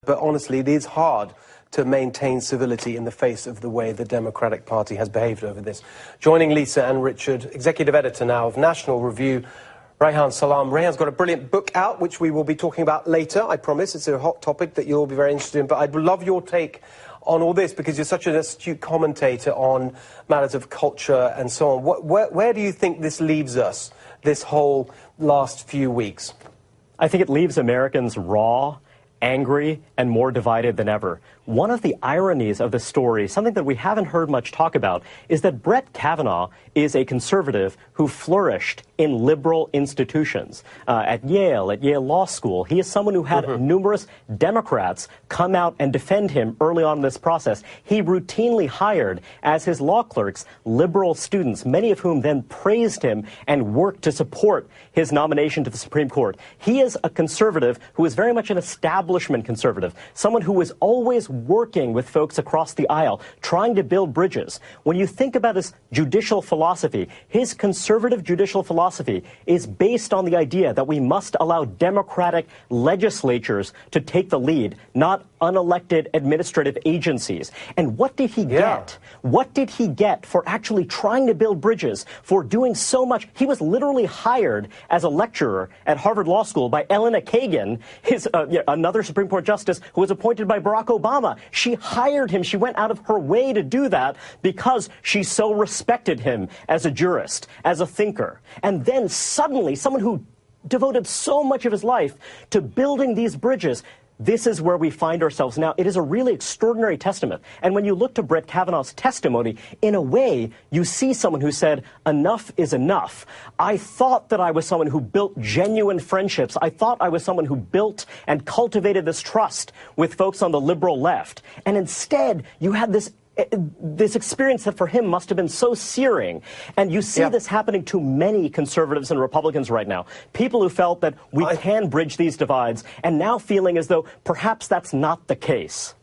but honestly, it is hard to maintain civility in the face of the way the Democratic Party has behaved over this. Joining Lisa and Richard, executive editor now of National Review, Rehan Salam. Rehan's got a brilliant book out, which we will be talking about later, I promise. It's a hot topic that you'll be very interested in, but I'd love your take on all this, because you're such an astute commentator on matters of culture and so on. Where do you think this leaves us, this whole last few weeks? I think it leaves Americans raw, angry, and more divided than ever. One of the ironies of the story, something that we haven't heard much talk about, is that Brett Kavanaugh is a conservative who flourished in liberal institutions. At Yale Law School, he is someone who had numerous Democrats come out and defend him early on in this process. He routinely hired as his law clerks liberal students, many of whom then praised him and worked to support his nomination to the Supreme Court. He is a conservative who is very much an establishment conservative, someone who was always working with folks across the aisle, trying to build bridges. When you think about his judicial philosophy, his conservative judicial philosophy is based on the idea that we must allow democratic legislatures to take the lead, not unelected administrative agencies. And what did he get? What did he get for actually trying to build bridges, for doing so much? He was literally hired as a lecturer at Harvard Law School by Elena Kagan, another Supreme Court justice who was appointed by Barack Obama. She hired him. She went out of her way to do that because she so respected him as a jurist, as a thinker. And then suddenly, someone who devoted so much of his life to building these bridges, this is where we find ourselves now. It is a really extraordinary testament. And when you look to Brett Kavanaugh's testimony, in a way, you see someone who said, enough is enough. I thought that I was someone who built genuine friendships. I thought I was someone who built and cultivated this trust with folks on the liberal left. And instead, you had this experience that for him must have been so searing. And you see this happening to many conservatives and Republicans right now. People who felt that we can bridge these divides, and now feeling as though perhaps that's not the case.